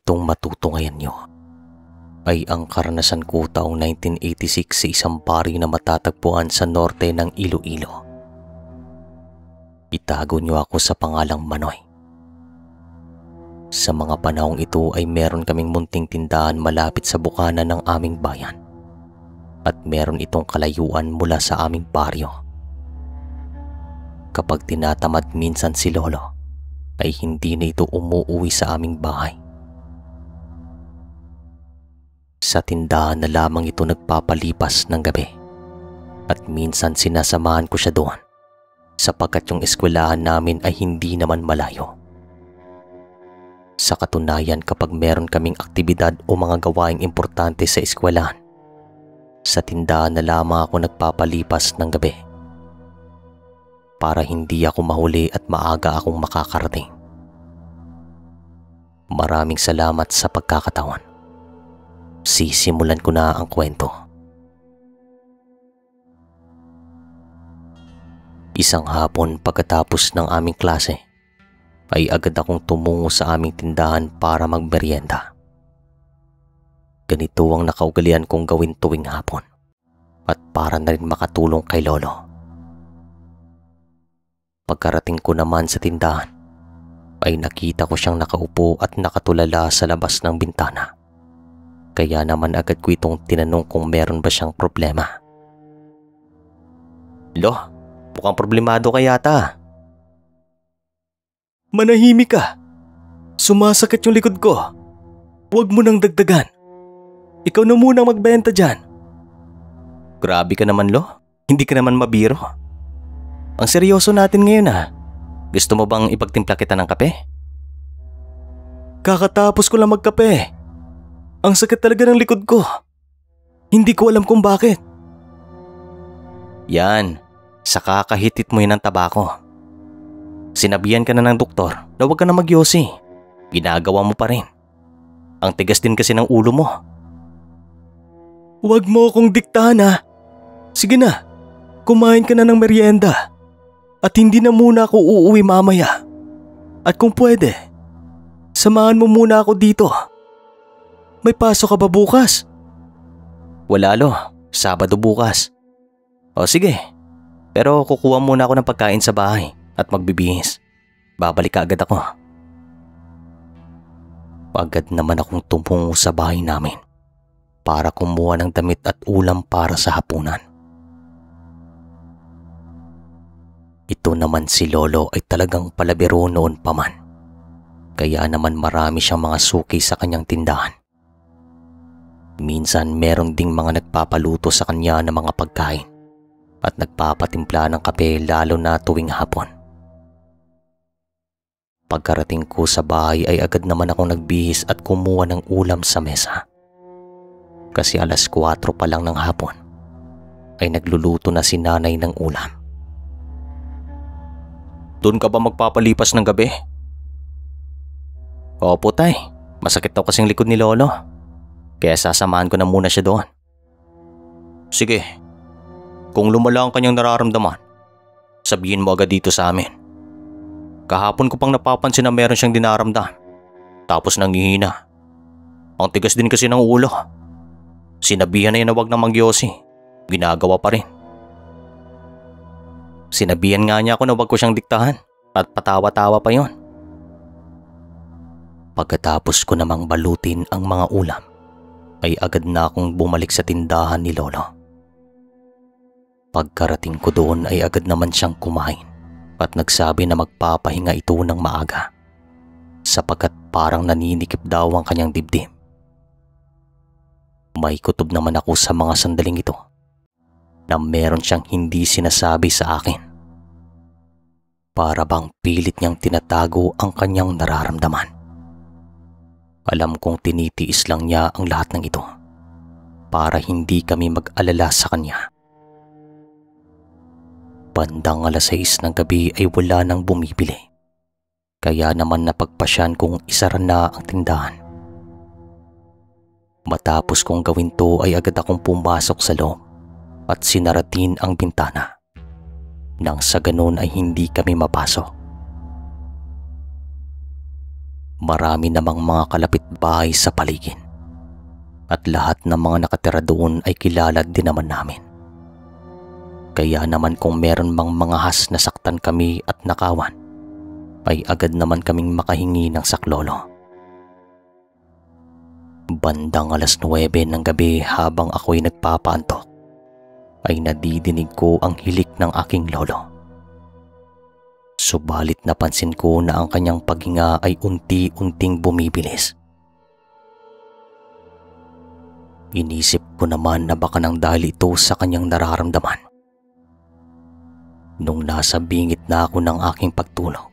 Itong matutungayan nyo ay ang karanasan ko taong 1986 sa isang pari na matatagpuan sa norte ng Iloilo. Itago nyo ako sa pangalang Manoy. Sa mga panahong ito ay meron kaming munting tindahan malapit sa bukana ng aming bayan at meron itong kalayuan mula sa aming baryo. Kapag tinatamad minsan si Lolo ay hindi na ito umuuwi sa aming bahay. Sa tindahan na lamang ito nagpapalipas ng gabi at minsan sinasamahan ko siya doon sapagkat yung eskwelahan namin ay hindi naman malayo. Sa katunayan, kapag meron kaming aktibidad o mga gawaing importante sa eskwelahan, sa tindahan na lamang ako nagpapalipas ng gabi para hindi ako mahuli at maaga akong makakarating. Maraming salamat sa pagkakataon. Sisimulan ko na ang kwento. Isang hapon pagkatapos ng aming klase, ay agad akong tumungo sa aming tindahan para magmeryenda. Ganito ang nakaugalian kong gawin tuwing hapon at para na rin makatulong kay Lolo. Pagkarating ko naman sa tindahan, ay nakita ko siyang nakaupo at nakatulala sa labas ng bintana. Kaya naman agad ko itong tinanong kung meron ba siyang problema. Lo, mukhang problemado ka yata. Manahimik ka. Sumasakit yung likod ko. Huwag mo nang dagdagan. Ikaw na muna magbenta dyan. Grabe ka naman, Lo. Hindi ka naman mabiro. Ang seryoso natin ngayon ah. Gusto mo bang ipagtimpla kita ng kape? Kakatapos ko lang magkape. Ang sakit talaga ng likod ko. Hindi ko alam kung bakit. Yan, sa kakahitit mo yun ng tabako. Sinabihan ka na ng doktor na huwag ka na magyosi. Ginagawa mo pa rin. Ang tigas din kasi ng ulo mo. Huwag mo akong diktahan ha. Sige na, kumain ka na ng merienda. At hindi na muna ako uuwi mamaya. At kung pwede, samahan mo muna ako dito. May pasok ka ba bukas? Wala, Lo. Sabado bukas. O sige, pero kukuha muna ako ng pagkain sa bahay at magbibihis. Babalik ka agad ako. Agad naman akong tumungo sa bahay namin para kumuha ng damit at ulam para sa hapunan. Ito naman si Lolo ay talagang palabiro noon pa man. Kaya naman marami siyang mga suki sa kanyang tindahan. Minsan meron ding mga nagpapaluto sa kanya ng mga pagkain at nagpapatimpla ng kape lalo na tuwing hapon. Pagkarating ko sa bahay ay agad naman akong nagbihis at kumuha ng ulam sa mesa. Kasi 4:00 pa lang ng hapon ay nagluluto na si nanay ng ulam. Doon ka ba magpapalipas ng gabi? Opo tay, masakit daw kasing likod ni Lolo. Kaya sasamahan ko na muna siya doon. Sige, kung lumala ang kanyang nararamdaman, sabihin mo agad dito sa amin. Kahapon ko pang napapansin na meron siyang dinaramdam. Tapos nangihina. Ang tigas din kasi ng ulo. Sinabihan na yan na wag na magyosi. Ginagawa pa rin. Sinabihan nga niya ako na wag ko siyang diktahan at patawa-tawa pa yon. Pagkatapos ko namang balutin ang mga ulam, ay agad na akong bumalik sa tindahan ni Lolo. Pagkarating ko doon ay agad naman siyang kumain at nagsabi na magpapahinga ito ng maaga sapagkat parang naninikip daw ang kanyang dibdib. May kutob naman ako sa mga sandaling ito na meron siyang hindi sinasabi sa akin. Para bang pilit niyang tinatago ang kanyang nararamdaman. Alam kong tinitiis lang niya ang lahat ng ito para hindi kami mag-alala sa kanya. Bandang 6:00 ng gabi ay wala nang bumibili. Kaya naman napagpasyan kong isara na ang tindahan. Matapos kong gawin to ay agad akong pumasok sa loob at sinaratin ang bintana. Nang sa ganun ay hindi kami mapasok. Marami namang mga kalapitbahay sa paligid at lahat ng mga nakatira doon ay kilala din naman namin. Kaya naman kung meron mang mga has na saktan kami at nakawan, ay agad naman kaming makahingi ng saklolo. Bandang 9:00 ng gabi habang ako'y nagpapaantok, ay nadidinig ko ang hilik ng aking lolo. Subalit napansin ko na ang kanyang paghinga ay unti-unting bumibilis. Inisip ko naman na baka nang dahil ito sa kanyang nararamdaman. Nung nasa bingit na ako ng aking pagtulog,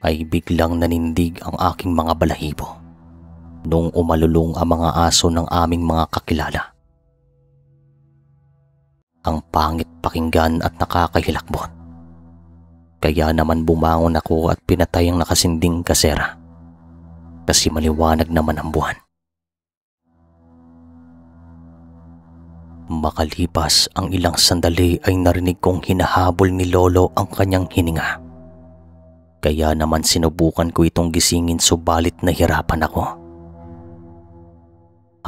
ay biglang nanindig ang aking mga balahibo nung umalulong ang mga aso ng aming mga kakilala. Ang pangit pakinggan at nakakahilakbot. Kaya naman bumangon ako at pinatay ang nakasinding kasera kasi maliwanag naman ang buwan. Makalipas ang ilang sandali ay narinig kong hinahabol ni Lolo ang kanyang hininga. Kaya naman sinubukan ko itong gisingin subalit nahirapan ako.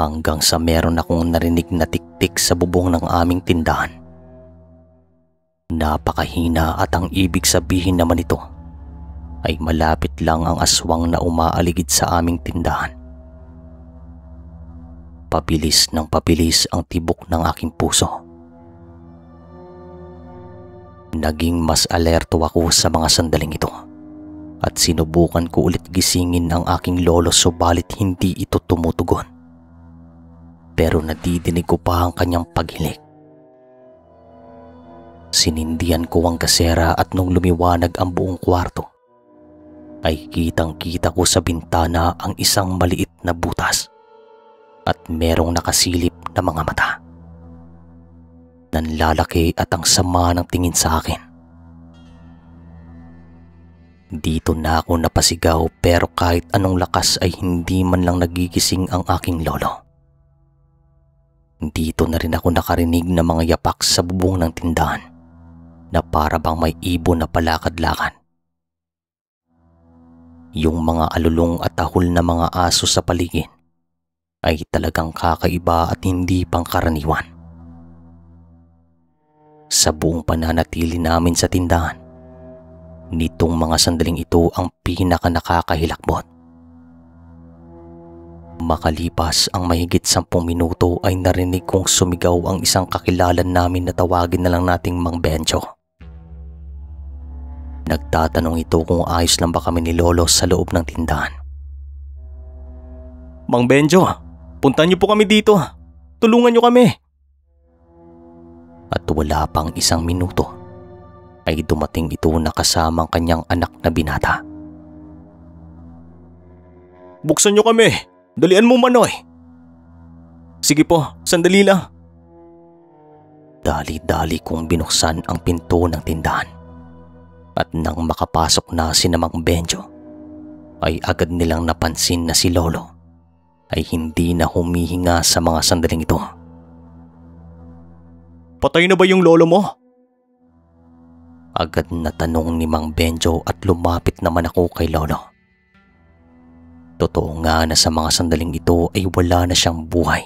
Hanggang sa meron akong narinig na tiktik sa bubong ng aming tindahan. Napakahina at ang ibig sabihin naman ito ay malapit lang ang aswang na umaaligid sa aming tindahan. Pabilis ng pabilis ang tibok ng aking puso. Naging mas alerto ako sa mga sandaling ito at sinubukan ko ulit gisingin ang aking lolo subalit hindi ito tumutugon. Pero nadidinig ko pa ang kanyang paghilik. Sinindihan ko ang kasera at nung lumiwanag ang buong kwarto, ay kitang-kita ko sa bintana ang isang maliit na butas at merong nakasilip na mga mata. Nanlalaki at ang sama ng tingin sa akin. Dito na ako napasigaw pero kahit anong lakas ay hindi man lang nagigising ang aking lolo. Dito na rin ako nakarinig ng mga yapak sa bubong ng tindahan na para bang may ibon na palakad-lakad. Yung mga alulong at tahol na mga aso sa paligid ay talagang kakaiba at hindi pangkaraniwan. Sa buong pananatili namin sa tindahan, nitong mga sandaling ito ang pinaka nakakahilakbot. Makalipas ang mahigit 10 minuto ay narinig kong sumigaw ang isang kakilala namin na tawagin na lang nating Mang Benjo. Nagtatanong ito kung ayos lang ba kami ni Lolo sa loob ng tindahan. Mang Benjo, puntahan niyo po kami dito. Tulungan niyo kami. At wala pang 1 minuto ay dumating ito na kasama ang kanyang anak na binata. Buksan niyo kami. Dalian mo Manoy. Sige po, sandali lang. Dali-dali kong binuksan ang pinto ng tindahan. At nang makapasok na si Mang Benjo, ay agad nilang napansin na si Lolo ay hindi na humihinga sa mga sandaling ito. Patay na ba yung lolo mo? Agad na tanong ni Mang Benjo at lumapit naman ako kay Lolo. Totoo nga na sa mga sandaling ito ay wala na siyang buhay.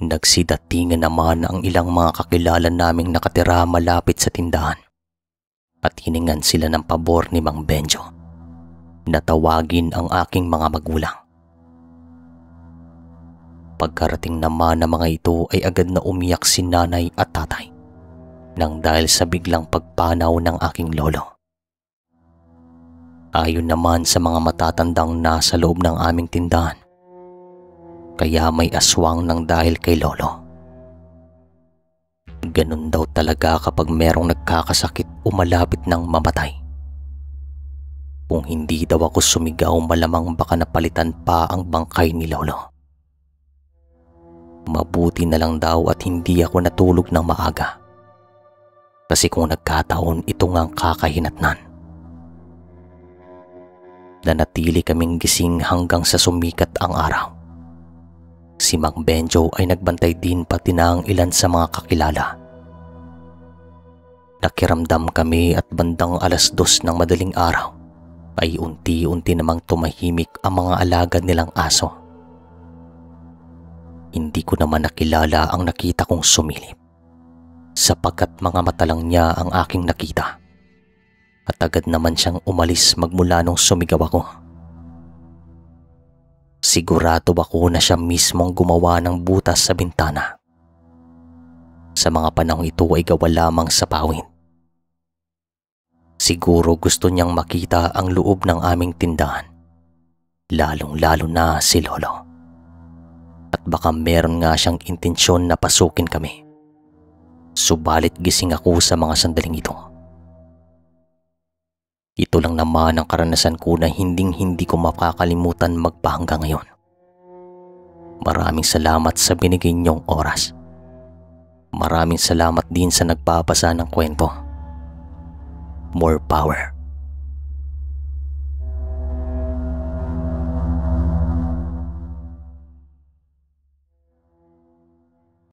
Nagsidatingan naman ang ilang mga kakilala naming nakatira malapit sa tindahan at hiningan sila ng pabor ni Mang Benjo na tawagin ang aking mga magulang. Pagkarating naman ng mga ito ay agad na umiyak si nanay at tatay nang dahil sa biglang pagpanaw ng aking lolo. Ayon naman sa mga matatandang nasa loob ng aming tindahan, kaya may aswang ng dahil kay Lolo. Ganun daw talaga kapag merong nagkakasakit o malapit ng mamatay. Kung hindi daw ako sumigaw, malamang baka napalitan pa ang bangkay ni Lolo. Mabuti na lang daw at hindi ako natulog ng maaga. Kasi kung nagkataon, ito nga ang kakahinatnan. Nanatili kaming gising hanggang sa sumikat ang araw. Si Mang Benjo ay nagbantay din pati na ang ilan sa mga kakilala. Nakiramdam kami at bandang 2:00 ng madaling araw ay unti-unti namang tumahimik ang mga alagad nilang aso. Hindi ko naman nakilala ang nakita kong sumilip, sapagkat mga mata lang niya ang aking nakita. At agad naman siyang umalis magmula nung sumigaw ako. Sigurado ako na siya mismo ang gumawa ng butas sa bintana. Sa mga panahong ito ay gawa lamang sa pawid. Siguro gusto niyang makita ang loob ng aming tindahan, lalong-lalo na si Lolo. At baka meron nga siyang intensyon na pasukin kami. Subalit gising ako sa mga sandaling ito. Ito lang naman ang karanasan ko na hinding-hindi ko makakalimutan magpahanggang ngayon. Maraming salamat sa binigay niyong oras. Maraming salamat din sa nagpapasa ng kwento. More power.